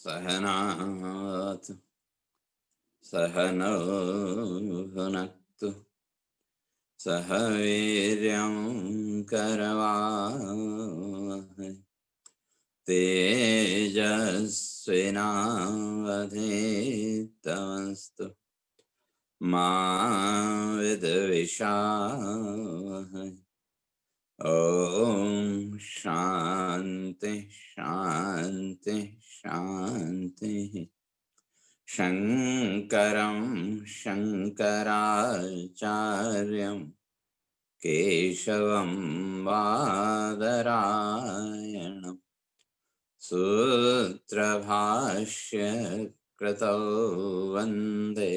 सहनावतु सहनौ भुनक्तु सह वीर्यं करवावहै तेजस्विनावधीतमस्तु मा विद्विषावहै। ओम शांति शांति शांति। शंकरं शंकराचार्यं केशवं बादरायणं सूत्रभाष्य कृतौ वन्दे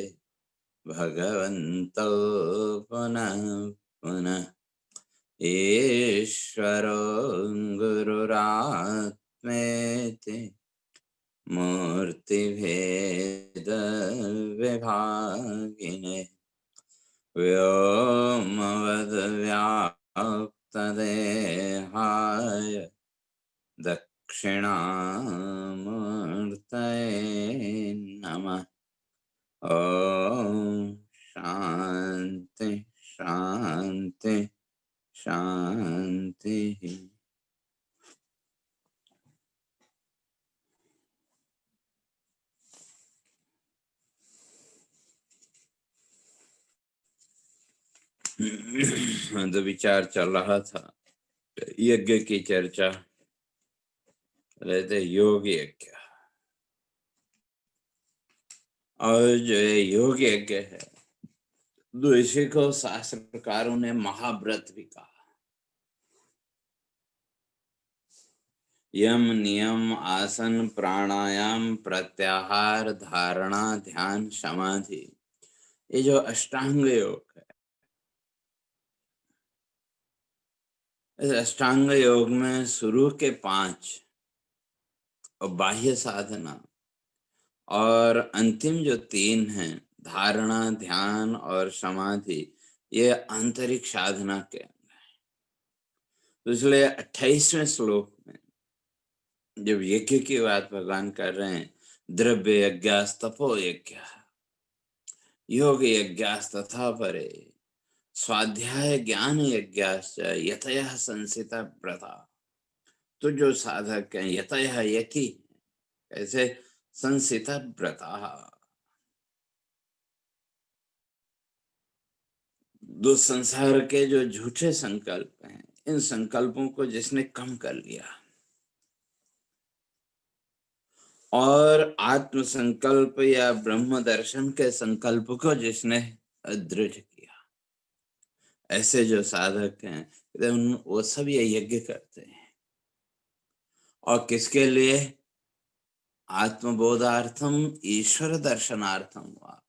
भगवन्तौ पुनः पुनः। ईश्वरो गुरुरात्मेति मूर्तिभेद विभागिने व्योमवद्व्याप्तदेहाय दक्षिणामूर्तये नमः। ओम शांति शांति शांति। तो विचार चल रहा था यज्ञ की चर्चा रहते योग यज्ञ, और जो ये योग यज्ञ है तो इसी को शास्त्रकारों ने महाव्रत भी कहा। यम नियम आसन प्राणायाम प्रत्याहार धारणा ध्यान समाधि, ये जो अष्टांग योग है, इस अष्टांग योग में शुरू के 5 और बाह्य साधना और अंतिम जो 3 हैं धारणा ध्यान और समाधि, ये आंतरिक साधना के अंग हैं। तो इसलिए 28वें श्लोक में जब यज्ञ की बात भगवान कर रहे हैं, द्रव्य यज्ञास तपो यज्ञ योग यज्ञास तथा परे स्वाध्याय ज्ञान यज्ञाश्च यतयः संसिता व्रता। तो जो साधक हैं यतयः यति ऐसे संसिता व्रता, दो संसार के जो झूठे संकल्प हैं, इन संकल्पों को जिसने कम कर लिया और आत्म संकल्प या ब्रह्म दर्शन के संकल्प को जिसने दृढ़ किया, ऐसे जो साधक हैं वो सब ये यज्ञ करते हैं। और किसके लिए? आत्मबोधार्थम ईश्वर दर्शनार्थम हुआ,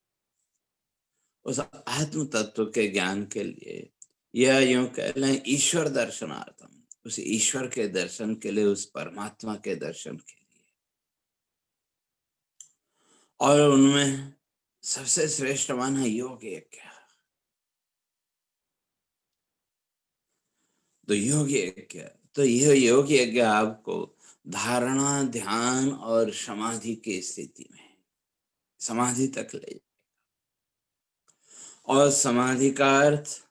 उस आत्म तत्व के ज्ञान के लिए, या यूं कह लें ईश्वर दर्शनार्थम, उस ईश्वर के दर्शन के लिए, उस परमात्मा के दर्शन के लिए। और उनमें सबसे श्रेष्ठ मान है योग यज्ञ। तो योग यज्ञ, तो यह योग यज्ञ आपको धारणा ध्यान और समाधि की स्थिति में समाधि तक ले। और समाधि का अर्थ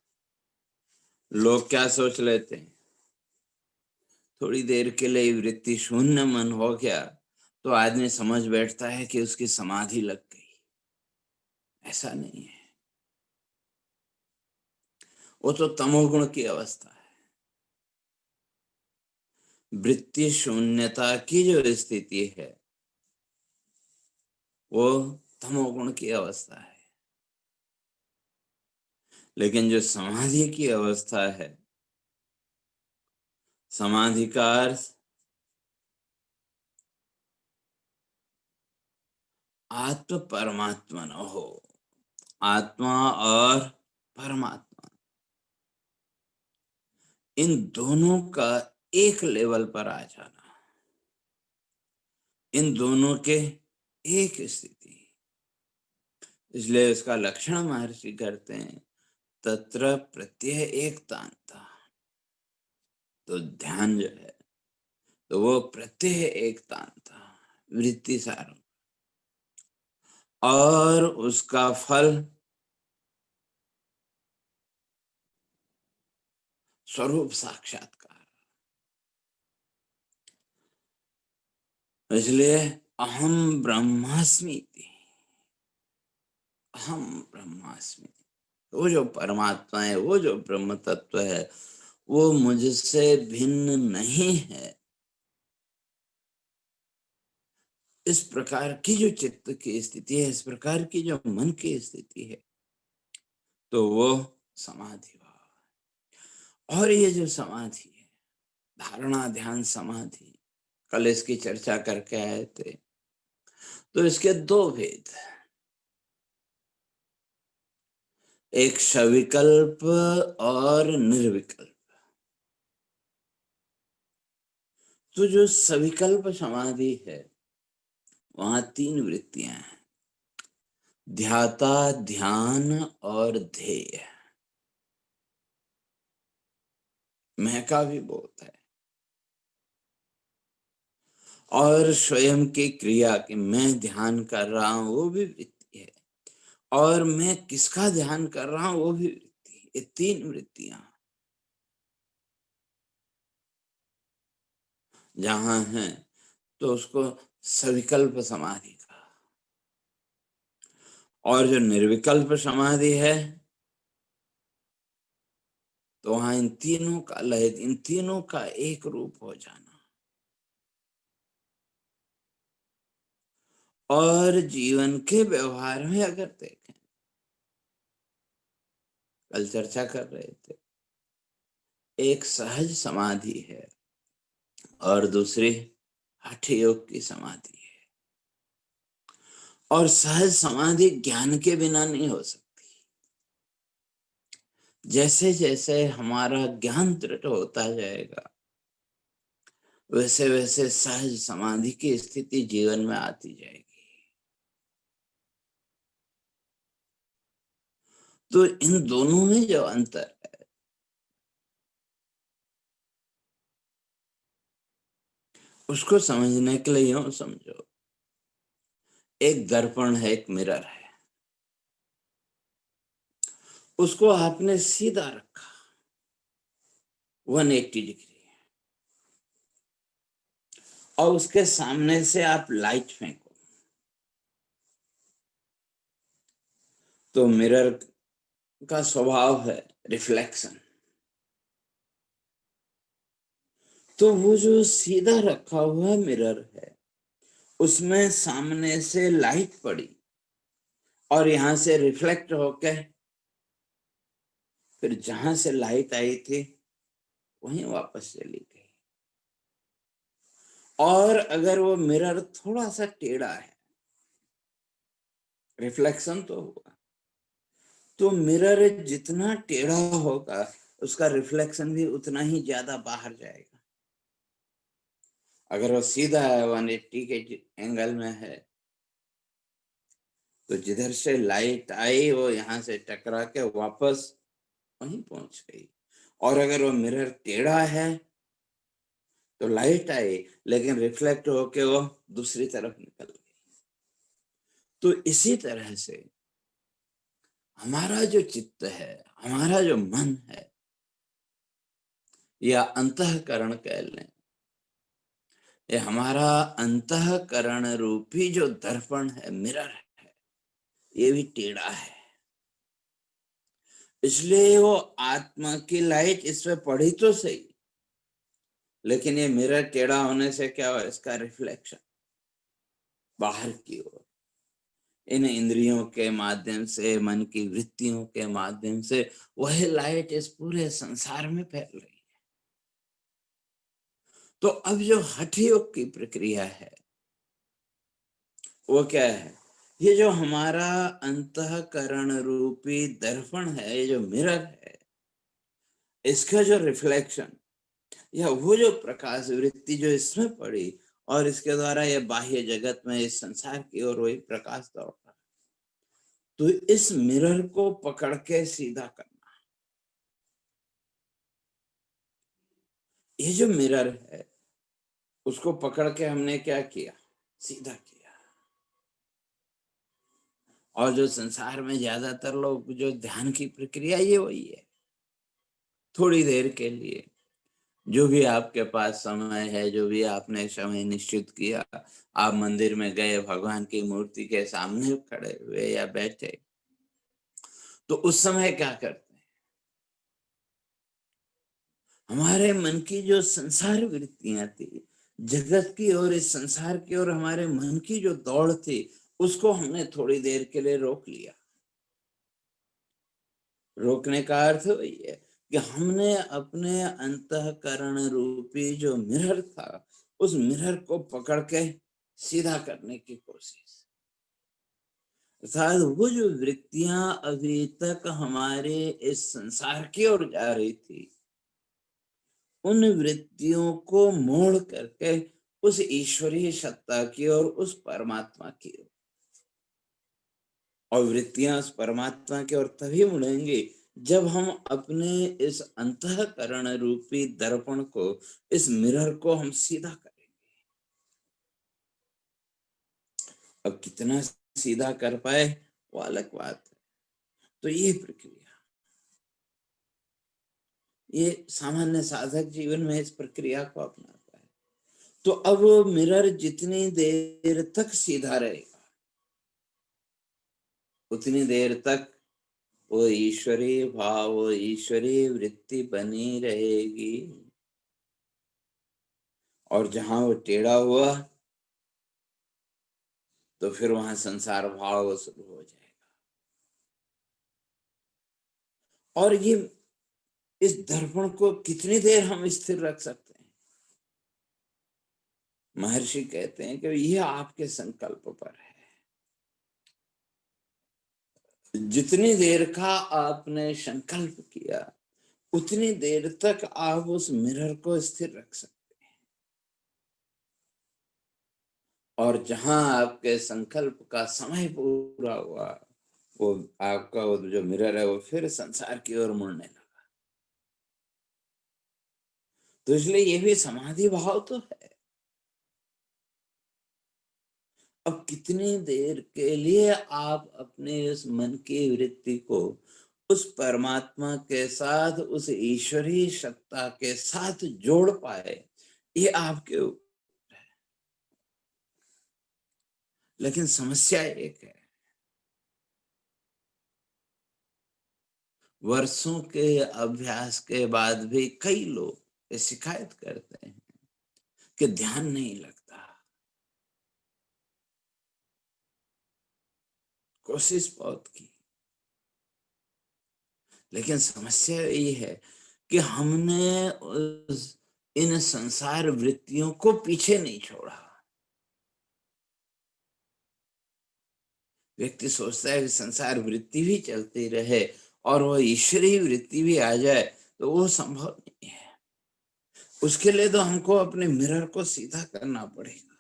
लोग क्या सोच लेते हैं, थोड़ी देर के लिए वृत्ति शून्य मन हो गया तो आदमी समझ बैठता है कि उसकी समाधि लग गई। ऐसा नहीं है, वो तो तमोगुण की अवस्था है। वृत्ति शून्यता की जो स्थिति है वो तमोगुण की अवस्था है। लेकिन जो समाधि की अवस्था है, समाधि का अर्थ आत्म परमात्मा न हो, आत्मा और परमात्मा इन दोनों का एक लेवल पर आ जाना, इन दोनों के एक स्थिति। इसलिए इसका लक्षण महर्षि करते हैं, तत्र प्रत्यय एकतांता। तो ध्यान जो है तो वो प्रत्यय एकतांता, वृत्ति सार, और उसका फल स्वरूप साक्षात्कार। इसलिए अहम ब्रह्मास्मि, अहम ब्रह्मास्मि, वो जो परमात्मा है, वो जो ब्रह्म तत्व है, वो मुझसे भिन्न नहीं है। इस प्रकार की जो चित्त की स्थिति है, इस प्रकार की जो मन की स्थिति है, तो वो समाधि भाव। और ये जो समाधि है, धारणा ध्यान समाधि, कल इसकी चर्चा करके आए थे। तो इसके दो भेद, एक सविकल्प और निर्विकल्प। तो जो सविकल्प समाधि है, वहां तीन वृत्तियां हैं, ध्याता, ध्यान और ध्येय। मैं का भी बोध है, और स्वयं की क्रिया की मैं ध्यान कर रहा हूं, वो भी वृत्ति है, और मैं किसका ध्यान कर रहा हूं, वो भी वृत्ति है। ये तीन वृत्तियां जहां हैं, तो उसको सविकल्प समाधि का। और जो निर्विकल्प समाधि है, तो वहां इन तीनों का लय, इन तीनों का एक रूप हो जाना। और जीवन के व्यवहार में अगर देखें, कल चर्चा कर रहे थे, एक सहज समाधि है और दूसरी हठ योग की समाधि है। और सहज समाधि ज्ञान के बिना नहीं हो सकती। जैसे जैसे हमारा ज्ञान दृढ़ होता जाएगा, वैसे वैसे सहज समाधि की स्थिति जीवन में आती जाएगी। तो इन दोनों में जो अंतर है, उसको समझने के लिए यूं समझो, एक दर्पण है, एक मिरर है, उसको आपने सीधा रखा 180 डिग्री, और उसके सामने से आप लाइट फेंको, तो मिरर का स्वभाव है रिफ्लेक्शन। तो वो जो सीधा रखा हुआ मिरर है, उसमें सामने से लाइट पड़ी और यहां से रिफ्लेक्ट होके फिर जहां से लाइट आई थी वहीं वापस चली गई। और अगर वो मिरर थोड़ा सा टेढ़ा है, रिफ्लेक्शन तो हुआ, तो मिरर जितना टेढ़ा होगा, उसका रिफ्लेक्शन भी उतना ही ज्यादा बाहर जाएगा। अगर वो सीधा है, 180 के एंगल में है, तो जिधर से लाइट आई वो यहां से टकरा के वापस वहीं पहुंच गई। और अगर वो मिरर टेढ़ा है, तो लाइट आई लेकिन रिफ्लेक्ट होके वो दूसरी तरफ निकल गई। तो इसी तरह से हमारा जो चित्त है, हमारा जो मन है, या अंतःकरण कह लें, ये हमारा अंतःकरण रूपी जो दर्पण है, मिरर है, ये भी टेढ़ा है। इसलिए वो आत्मा की लाइट इस पे पड़ी तो सही, लेकिन ये मिरर टेढ़ा होने से क्या हुआ, इसका रिफ्लेक्शन बाहर की ओर, इन इंद्रियों के माध्यम से, मन की वृत्तियों के माध्यम से वह लाइट इस पूरे संसार में फैल रही है। तो अब जो हठ योग की प्रक्रिया है, वो क्या है, ये जो हमारा अंतःकरण रूपी दर्पण है, ये जो मिरर है, इसका जो रिफ्लेक्शन या वो जो प्रकाश वृत्ति जो इसमें पड़ी, और इसके द्वारा ये बाह्य जगत में, इस संसार की ओर वही प्रकाश दौड़ रहा है। तो इस मिरर को पकड़ के सीधा करना, ये जो मिरर है, उसको पकड़ के हमने क्या किया, सीधा किया। और जो संसार में ज्यादातर लोग जो ध्यान की प्रक्रिया ये वही है, थोड़ी देर के लिए जो भी आपके पास समय है, जो भी आपने समय निश्चित किया, आप मंदिर में गए, भगवान की मूर्ति के सामने खड़े हुए या बैठे, तो उस समय क्या करते हैं? हमारे मन की जो संसार वृत्तियां थी, जगत की और इस संसार की और हमारे मन की जो दौड़ थी, उसको हमने थोड़ी देर के लिए रोक लिया। रोकने का अर्थ वही है कि हमने अपने अंतःकरण रूपी जो मिरर था, उस मिरर को पकड़ के सीधा करने की कोशिश। अर्थात वो जो वृत्तियां अभी तक हमारे इस संसार की ओर जा रही थी, उन वृत्तियों को मोड़ करके उस ईश्वरीय सत्ता की ओर, उस परमात्मा की ओर। और वृत्तियां उस परमात्मा की ओर तभी मुड़ेंगी जब हम अपने इस अंतःकरण रूपी दर्पण को, इस मिरर को हम सीधा करेंगे। अब कितना सीधा कर पाए वो अलग बात है। तो ये प्रक्रिया, ये सामान्य साधक जीवन में इस प्रक्रिया को अपनाता है। तो अब वो मिरर जितनी देर तक सीधा रहेगा, उतनी देर तक वो ईश्वरीय भाव, वो ईश्वरीय वृत्ति बनी रहेगी। और जहां वो टेढ़ा हुआ, तो फिर वहां संसार भाव शुरू हो जाएगा। और ये इस दर्पण को कितनी देर हम स्थिर रख सकते हैं? महर्षि कहते हैं कि ये आपके संकल्प पर है। जितनी देर का आपने संकल्प किया, उतनी देर तक आप उस मिरर को स्थिर रख सकते हैं। और जहां आपके संकल्प का समय पूरा हुआ, वो आपका वो जो मिरर है वो फिर संसार की ओर मुड़ने लगा। तो इसलिए ये भी समाधि भाव तो है। अब कितनी देर के लिए आप अपने उस मन की वृत्ति को उस परमात्मा के साथ, उस ईश्वरीय सत्ता के साथ जोड़ पाए, ये आपके ऊपर है। लेकिन समस्या एक है, वर्षों के अभ्यास के बाद भी कई लोग ये शिकायत करते हैं कि ध्यान नहीं लगता। कोशिश बहुत की, लेकिन समस्या ये है कि हमने उस इन संसार वृत्तियों को पीछे नहीं छोड़ा। व्यक्ति सोचता है कि संसार वृत्ति भी चलती रहे और वो ईश्वरीय वृत्ति भी आ जाए, तो वो संभव नहीं है। उसके लिए तो हमको अपने मिरर को सीधा करना पड़ेगा,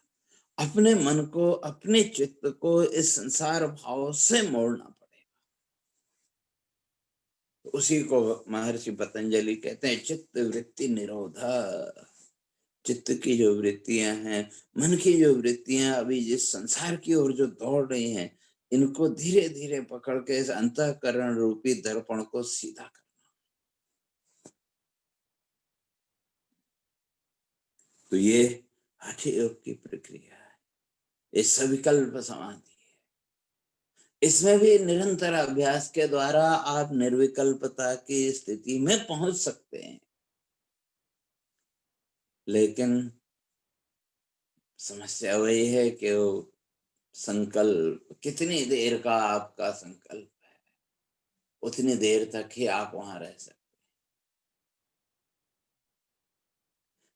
अपने मन को, अपने चित्त को इस संसार भाव से मोड़ना पड़ेगा। उसी को महर्षि पतंजलि कहते हैं चित्त वृत्ति निरोध। चित्त की जो वृत्तियां हैं, मन की जो वृत्तियां अभी जिस संसार की ओर जो दौड़ रही हैं, इनको धीरे धीरे पकड़ के इस अंतःकरण रूपी दर्पण को सीधा कर। तो ये हठ योग की प्रक्रिया है, ये सविकल्प समाधि है। इसमें भी निरंतर अभ्यास के द्वारा आप निर्विकल्पता की स्थिति में पहुंच सकते हैं। लेकिन समस्या वही है कि वो संकल्प, कितनी देर का आपका संकल्प है, उतनी देर तक ही आप वहां रह सकते।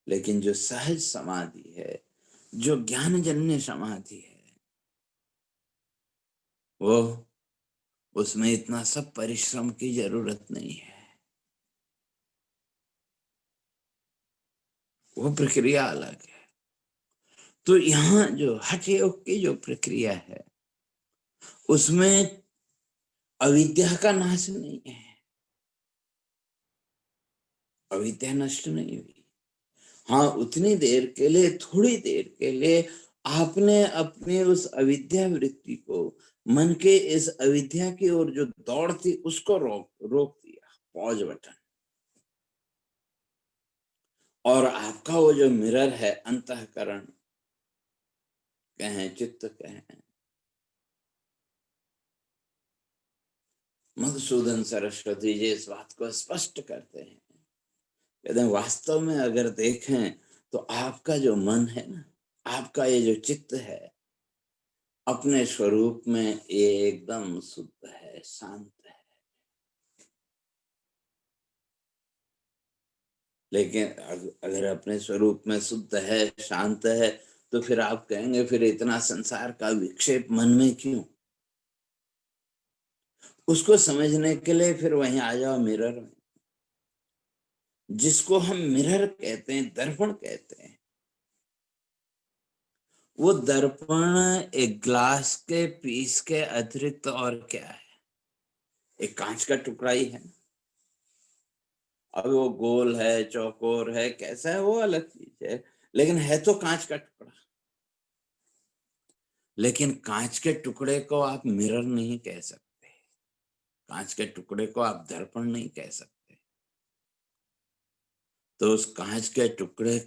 लेकिन जो सहज समाधि है, जो ज्ञानजन्य समाधि है, वो, उसमें इतना सब परिश्रम की जरूरत नहीं है। वो प्रक्रिया अलग है। तो यहाँ जो हठ योग की जो प्रक्रिया है, उसमें अविद्या का नाश नहीं है। अविद्या नष्ट नहीं हुई। हाँ, उतनी देर के लिए, थोड़ी देर के लिए आपने अपनी उस अविद्या वृत्ति को, मन के इस अविद्या की ओर जो दौड़ थी उसको रोक दिया, पॉज बटन। और आपका वो जो मिरर है, अंतःकरण कहें, चित्त कहें, मधुसूदन सरस्वती जी इस बात को स्पष्ट करते हैं। कहते हैं वास्तव में अगर देखें तो आपका जो मन है ना, आपका ये जो चित्त है, अपने स्वरूप में एकदम शुद्ध है, शांत है। लेकिन अगर अपने स्वरूप में शुद्ध है, शांत है, तो फिर आप कहेंगे फिर इतना संसार का विक्षेप मन में क्यों? उसको समझने के लिए फिर वहीं आ जाओ मिरर में। जिसको हम मिरर कहते हैं, दर्पण कहते हैं, वो दर्पण एक ग्लास के पीस के अतिरिक्त और क्या है? एक कांच का टुकड़ा ही है। अब वो गोल है, चौकोर है, कैसा है, वो अलग चीज है, लेकिन है तो कांच का टुकड़ा। लेकिन कांच के टुकड़े को आप मिरर नहीं कह सकते, कांच के टुकड़े को आप दर्पण नहीं कह सकते। तो उस कांच के टुकड़े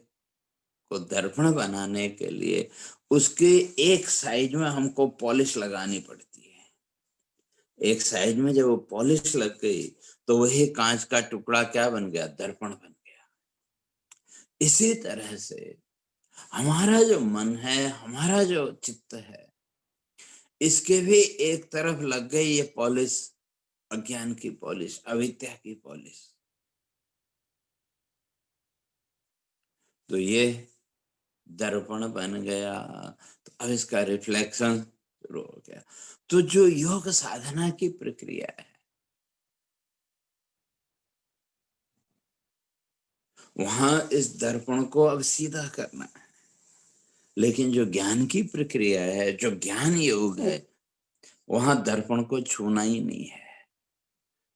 को दर्पण बनाने के लिए उसके एक साइड में हमको पॉलिश लगानी पड़ती है। एक साइड में जब वो पॉलिश लग गई तो वही कांच का टुकड़ा क्या बन गया? दर्पण बन गया। इसी तरह से हमारा जो मन है, हमारा जो चित्त है, इसके भी एक तरफ लग गई ये पॉलिश, अज्ञान की पॉलिश, अविद्या की पॉलिश। तो ये दर्पण बन गया, तो अब इसका रिफ्लेक्शन शुरू हो गया। तो जो योग साधना की प्रक्रिया है, वहां इस दर्पण को अब सीधा करना है। लेकिन जो ज्ञान की प्रक्रिया है, जो ज्ञान योग है, वहां दर्पण को छूना ही नहीं है।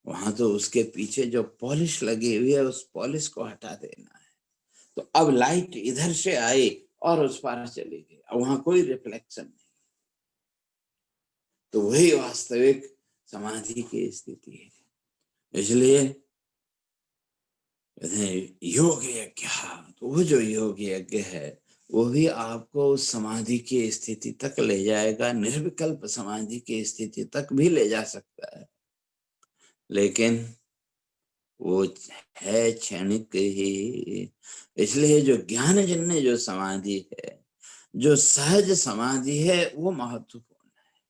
वहां तो उसके पीछे जो पॉलिश लगी हुई है, उस पॉलिश को हटा देना है। तो अब लाइट इधर से आई और उस पार चली गई, अब वहां कोई रिफ्लेक्शन नहीं। तो वही वास्तविक समाधि की स्थिति है। इसलिए योग यज्ञ, तो वो जो योग यज्ञ है वो भी आपको उस समाधि की स्थिति तक ले जाएगा, निर्विकल्प समाधि की स्थिति तक भी ले जा सकता है। लेकिन वो है क्षणिक ही। इसलिए जो ज्ञान जन्य जो समाधि है, जो सहज समाधि है, वो महत्वपूर्ण है।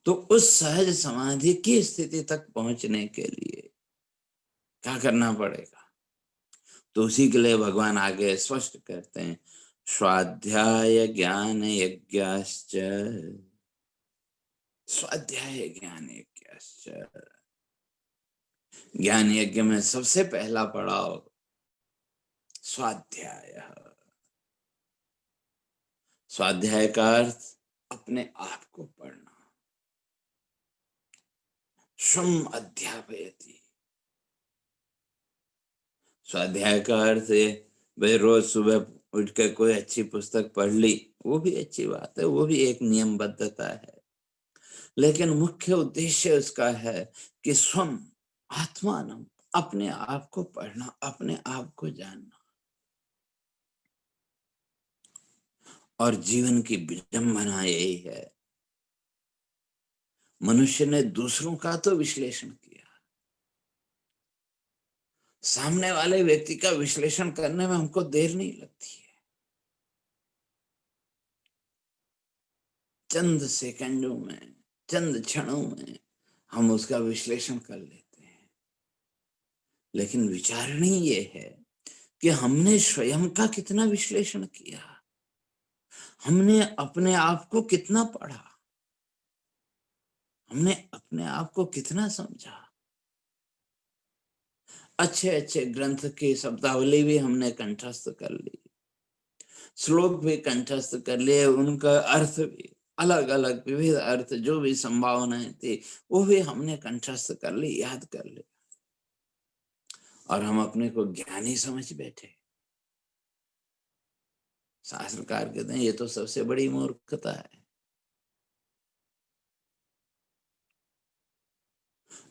तो उस सहज समाधि की स्थिति तक पहुंचने के लिए क्या करना पड़ेगा? तो उसी के लिए भगवान आगे स्पष्ट करते हैं, स्वाध्याय ज्ञान यज्ञाश्च, स्वाध्याय ज्ञान यज्ञाश्च। ज्ञान यज्ञ में सबसे पहला पड़ाव स्वाध्याय। स्वाध्याय का अर्थ अपने आप को पढ़ना। स्वम अध्यापयति। स्वाध्याय का अर्थ है भाई रोज सुबह उठ के कोई अच्छी पुस्तक पढ़ ली, वो भी अच्छी बात है, वो भी एक नियमबद्धता है। लेकिन मुख्य उद्देश्य उसका है कि स्वम आत्मानम, अपने आप को पढ़ना, अपने आप को जानना। और जीवन की विडंबना यही है, मनुष्य ने दूसरों का तो विश्लेषण किया, सामने वाले व्यक्ति का विश्लेषण करने में हमको देर नहीं लगती है। चंद सेकंडों में, चंद क्षणों में हम उसका विश्लेषण कर लेते हैं। लेकिन विचारणीय ये है कि हमने स्वयं का कितना विश्लेषण किया, हमने अपने आप को कितना पढ़ा, हमने अपने आप को कितना समझा। अच्छे अच्छे ग्रंथ की शब्दावली भी हमने कंठस्थ कर ली, श्लोक भी कंठस्थ कर लिए, उनका अर्थ भी अलग अलग विविध अर्थ, जो भी संभावनाएं थी वो भी हमने कंठस्थ कर ली, याद कर ली, और हम अपने को ज्ञानी समझ बैठे। शास्त्रकार कहते हैं ये तो सबसे बड़ी मूर्खता है।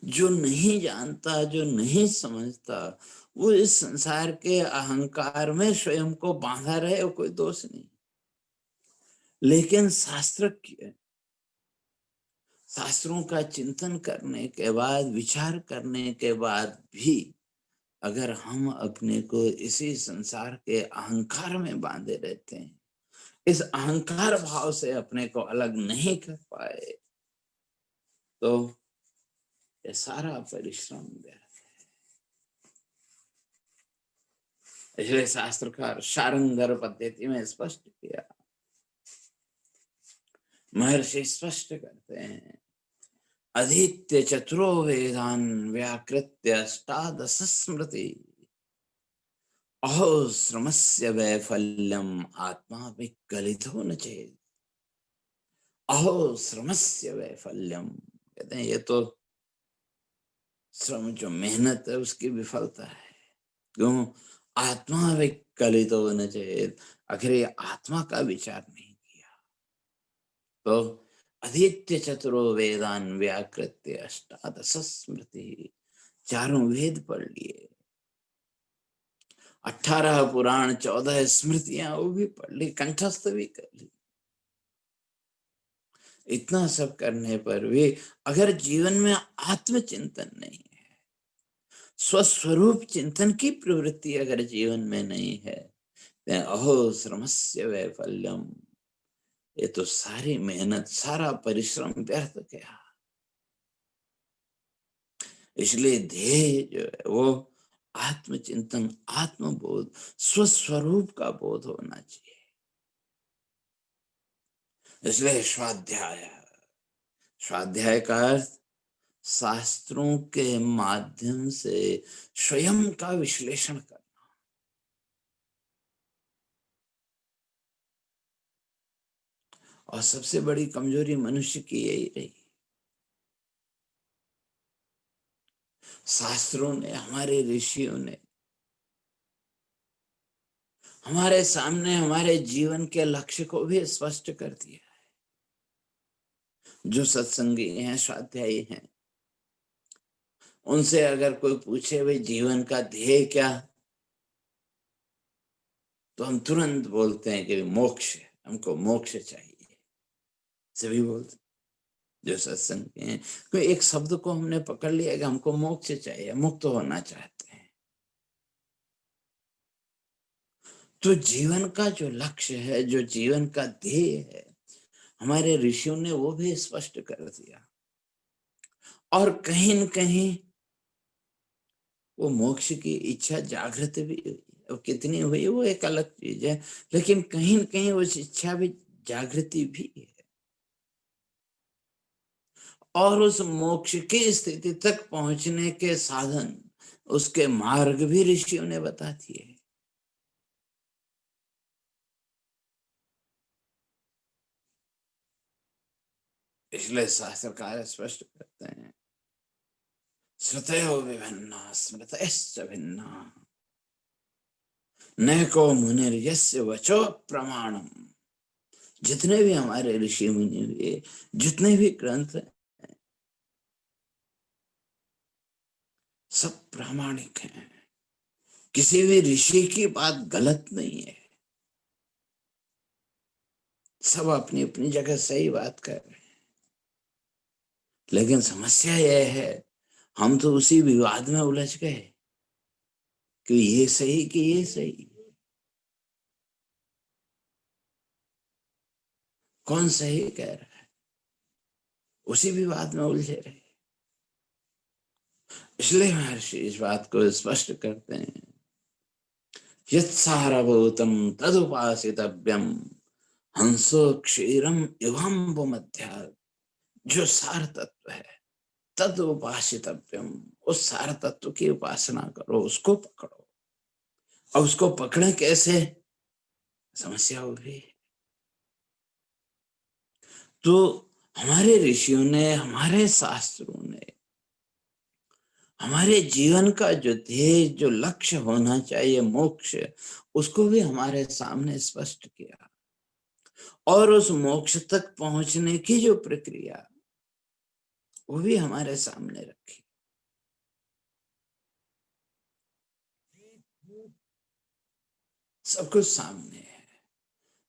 जो नहीं जानता, जो नहीं समझता, वो इस संसार के अहंकार में स्वयं को बांधा रहे, वो कोई दोष नहीं। लेकिन शास्त्रों का चिंतन करने के बाद, विचार करने के बाद भी अगर हम अपने को इसी संसार के अहंकार में बांधे रहते हैं, इस अहंकार भाव से अपने को अलग नहीं कर पाए, तो ये सारा परिश्रम व्यर्थ। इसलिए शास्त्रकार शारंगर पद्धति में स्पष्ट किया, महर्षि स्पष्ट करते हैं, अधीत्य चतुरो वेदान व्याकृत्य अष्टादश स्मृति अहो श्रमस्य वैफल्यम आत्मा विकलितो न चेत। अहो श्रमस्य वैफल्यम, कहते हैं ये तो श्रम, जो मेहनत है उसकी विफलता है। क्यों? आत्मा विकलितो न चेत, आखिर ये आत्मा का विचार नहीं किया। तो अधीत्य चतुरो वेदान व्याकृत्य अष्टादश स्मृति, चारों वेद पढ़ लिए, 18 पुराण, 14 स्मृतियां वो भी पढ़ ली, कंठस्थ भी कर ली। इतना सब करने पर भी अगर जीवन में आत्मचिंतन नहीं है, स्वस्वरूप चिंतन की प्रवृत्ति अगर जीवन में नहीं है, तो अहो श्रमस्य वैफल्यम, ये तो सारी मेहनत, सारा परिश्रम व्यर्थ गया। इसलिए ध्येय जो है वो आत्मचिंतन, आत्मबोध, स्वस्वरूप का बोध होना चाहिए। इसलिए स्वाध्याय, स्वाध्याय का अर्थ शास्त्रों के माध्यम से स्वयं का विश्लेषण करना। और सबसे बड़ी कमजोरी मनुष्य की यही रही। शास्त्रों ने, हमारे ऋषियों ने हमारे सामने हमारे जीवन के लक्ष्य को भी स्पष्ट कर दिया है। जो सत्संगी हैं, स्वाध्यायी हैं, उनसे अगर कोई पूछे भाई जीवन का ध्येय क्या, तो हम तुरंत बोलते हैं कि मोक्ष, हमको मोक्ष चाहिए। सभी बोलते, जो सत्संगी हैं, कोई एक शब्द को हमने पकड़ लिया कि हमको मोक्ष चाहिए, मुक्त होना चाहते हैं। तो जीवन का जो लक्ष्य है, जो जीवन का ध्येय है, हमारे ऋषियों ने वो भी स्पष्ट कर दिया। और कहीं न कहीं वो मोक्ष की इच्छा जागृत भी हुई। अब कितनी हुई वो एक अलग चीज है, लेकिन कहीं न कहीं उस इच्छा भी, जागृति भी है। और उस मोक्ष की स्थिति तक पहुंचने के साधन, उसके मार्ग भी ऋषियों ने बता दिए। इसलिए शास्त्रकार स्पष्ट करते हैं, श्रुतयो विभिन्ना स्मृतयश्च भिन्ना नैको मुनिर्यस्य वचो प्रमाणम। जितने भी हमारे ऋषि मुनि हुए, जितने भी ग्रंथ, सब प्रामाणिक हैं। किसी भी ऋषि की बात गलत नहीं है, सब अपनी अपनी जगह सही बात कर रहे हैं। लेकिन समस्या यह है, हम तो उसी विवाद में उलझ गए कि ये सही कि ये सही, कौन सही कह रहा है, उसी विवाद में उलझे रहे। इसलिए महर्षि इस बात को स्पष्ट करते हैं, यत्सारभूतम तदुपासितव्यम हंसो क्षीरम इवम्बु मध्या। जो सार तत्व है, तद उपासितव्यम, उस सार तत्व की उपासना करो, उसको पकड़ो। और उसको पकड़े कैसे, समस्या होगी। तो हमारे ऋषियों ने, हमारे शास्त्रों ने हमारे जीवन का जो ध्येय, जो लक्ष्य होना चाहिए, मोक्ष, उसको भी हमारे सामने स्पष्ट किया, और उस मोक्ष तक पहुंचने की जो प्रक्रिया, वो भी हमारे सामने रखी। सब कुछ सामने है,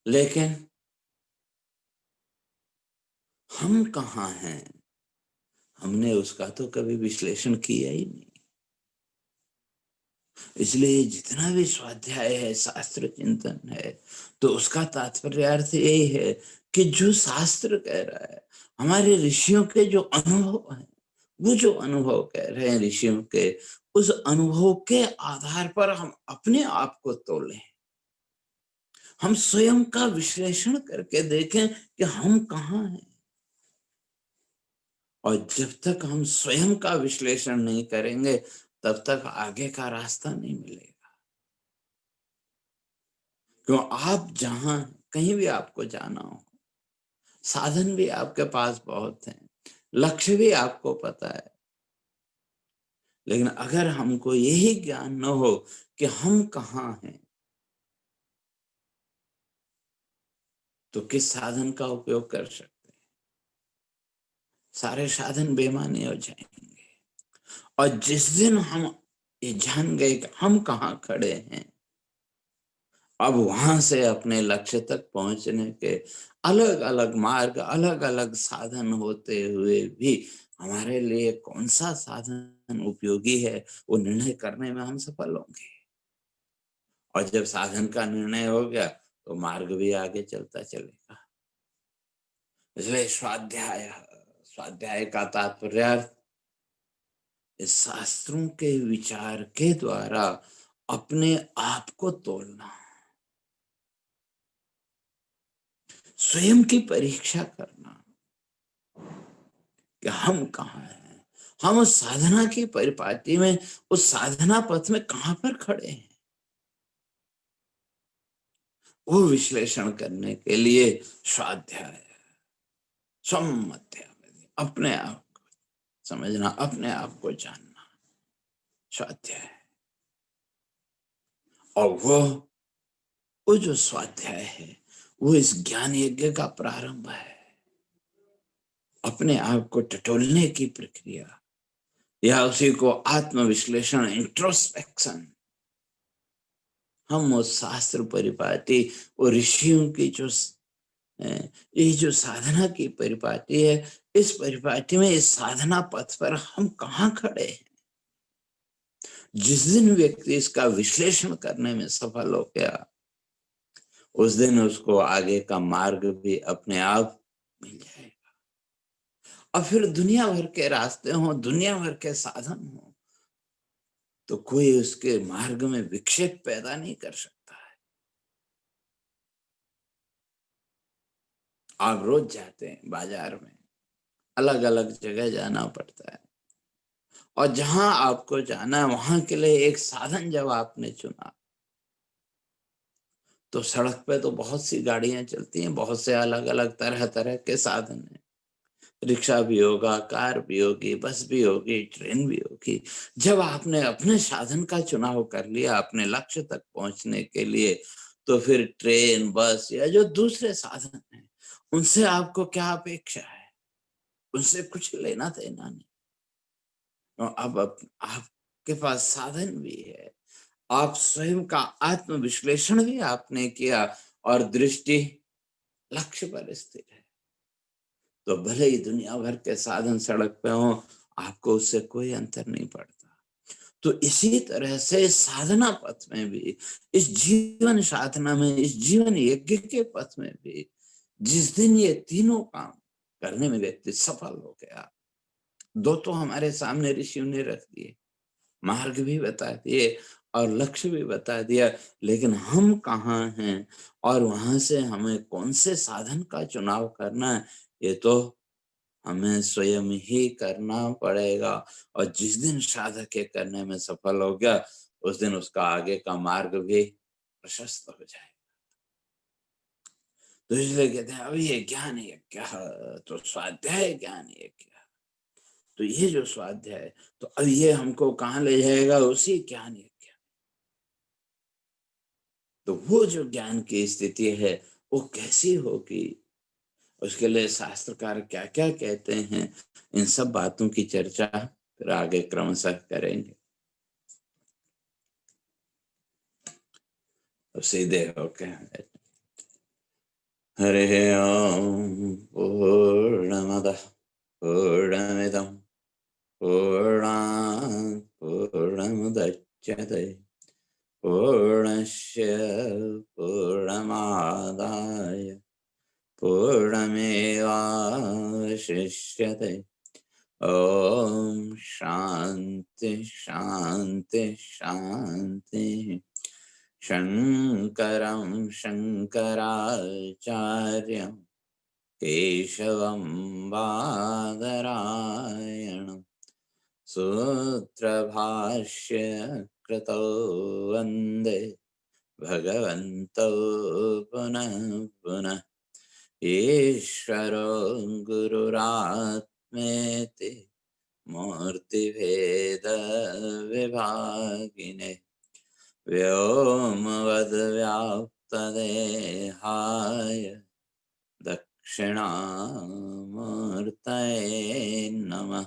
लेकिन हम कहाँ हैं, हमने उसका तो कभी विश्लेषण किया ही नहीं। इसलिए जितना भी स्वाध्याय है, शास्त्र चिंतन है, तो उसका तात्पर्य अर्थ यही है कि जो शास्त्र कह रहा है, हमारे ऋषियों के जो अनुभव है, वो जो अनुभव कह रहे हैं ऋषियों के, उस अनुभव के आधार पर हम अपने आप को तोलें, हम स्वयं का विश्लेषण करके देखें कि हम कहाँ हैं। और जब तक हम स्वयं का विश्लेषण नहीं करेंगे, तब तक आगे का रास्ता नहीं मिलेगा। क्यों, आप जहां कहीं भी आपको जाना हो, साधन भी आपके पास बहुत हैं, लक्ष्य भी आपको पता है, लेकिन अगर हमको यही ज्ञान न हो कि हम कहाँ हैं, तो किस साधन का उपयोग कर सकते हैं? सारे साधन बेमानी हो जाएंगे। और जिस दिन हम ये जान गए कि हम कहाँ खड़े हैं, अब वहां से अपने लक्ष्य तक पहुंचने के अलग अलग मार्ग, अलग अलग साधन होते हुए भी हमारे लिए कौन सा साधन उपयोगी है, वो निर्णय करने में हम सफल होंगे। और जब साधन का निर्णय हो गया, तो मार्ग भी आगे चलता चलेगा। इसलिए स्वाध्याय, स्वाध्याय का तात्पर्य इस शास्त्रों के विचार के द्वारा अपने आप को तोलना, स्वयं की परीक्षा करना कि हम कहाँ हैं, हम उस साधना की परिपाटी में, उस साधना पथ में कहाँ पर खड़े हैं। वो विश्लेषण करने के लिए स्वाध्याय, स्वमध्याय, अपने आप को समझना, अपने आप को जानना, स्वाध्याय। और वो जो स्वाध्याय है, वो इस ज्ञान यज्ञ का प्रारंभ है, अपने आप को टटोलने की प्रक्रिया, या उसी को आत्मविश्लेषण, इंट्रोस्पेक्शन। हम वो शास्त्र परिपाटी, वो ऋषियों की जो ये जो साधना की परिपाटी है, इस परिपाटी में, इस साधना पथ पर हम कहाँ खड़े हैं। जिस दिन व्यक्ति इसका विश्लेषण करने में सफल हो गया, उस दिन उसको आगे का मार्ग भी अपने आप मिल जाएगा। और फिर दुनिया भर के रास्ते हों, दुनिया भर के साधन हों, तो कोई उसके मार्ग में विक्षेप पैदा नहीं कर सकता है। आप रोज जाते हैं बाजार में, अलग अलग जगह जाना पड़ता है, और जहां आपको जाना है, वहां के लिए एक साधन जब आपने चुना, तो सड़क पे तो बहुत सी गाड़ियां चलती हैं, बहुत से अलग अलग तरह तरह के साधन हैं। रिक्शा भी होगा, कार भी होगी, बस भी होगी, ट्रेन भी होगी। जब आपने अपने साधन का चुनाव कर लिया अपने लक्ष्य तक पहुंचने के लिए, तो फिर ट्रेन, बस या जो दूसरे साधन हैं, उनसे आपको क्या अपेक्षा है? उनसे कुछ लेना देना नहीं। और अब आपके पास साधन भी है, आप स्वयं का आत्मविश्लेषण भी आपने किया, और दृष्टि लक्ष्य पर स्थिर है। तो भले ही दुनिया भर के साधन सड़क पे हों, आपको उससे कोई अंतर नहीं पड़ता। तो इसी तरह से साधना पथ में भी, इस जीवन साधना में, इस जीवन यज्ञ के पथ में भी, जिस दिन ये तीनों काम करने में व्यक्ति सफल हो गया, दो तो हमारे सामने ऋषियों ने रख दिए, मार्ग भी बता दिए और लक्ष्य भी बता दिया, लेकिन हम कहाँ हैं और वहां से हमें कौन से साधन का चुनाव करना है, ये तो हमें स्वयं ही करना पड़ेगा। और जिस दिन साधक ये करने में सफल हो गया, उस दिन उसका आगे का मार्ग भी प्रशस्त हो जाए। तो इसलिए कहते हैं अभी ये ज्ञान यज्ञ, तो स्वाध्याय ज्ञान यज्ञ, तो ये जो स्वाध्याय है, तो अब ये हमको कहाँ ले जाएगा? उसी ज्ञान यज्ञ। तो वो जो ज्ञान की स्थिति है वो कैसी होगी, उसके लिए शास्त्रकार क्या क्या कहते हैं, इन सब बातों की चर्चा फिर आगे क्रमशः करेंगे। तो सीधे होके हरे ओम पूर्णमदः पूर्णमिदं पूर्णात् पूर्णमुदच्यते पूर्णस्य पूर्णमादाय पूर्णमेवावशिष्यते। ओम शांति शांति शांति। शंकरं शंकराचार्यं केशवं बादरायणं सूत्रभाष्य कृतौ वन्दे भगवन्तौ पुनः पुनः। ईश्वरो गुरुरात्मेति मूर्तिभेदविभागिने व्योमवद्व्याप्तदेहाय दक्षिणामूर्तये नमः।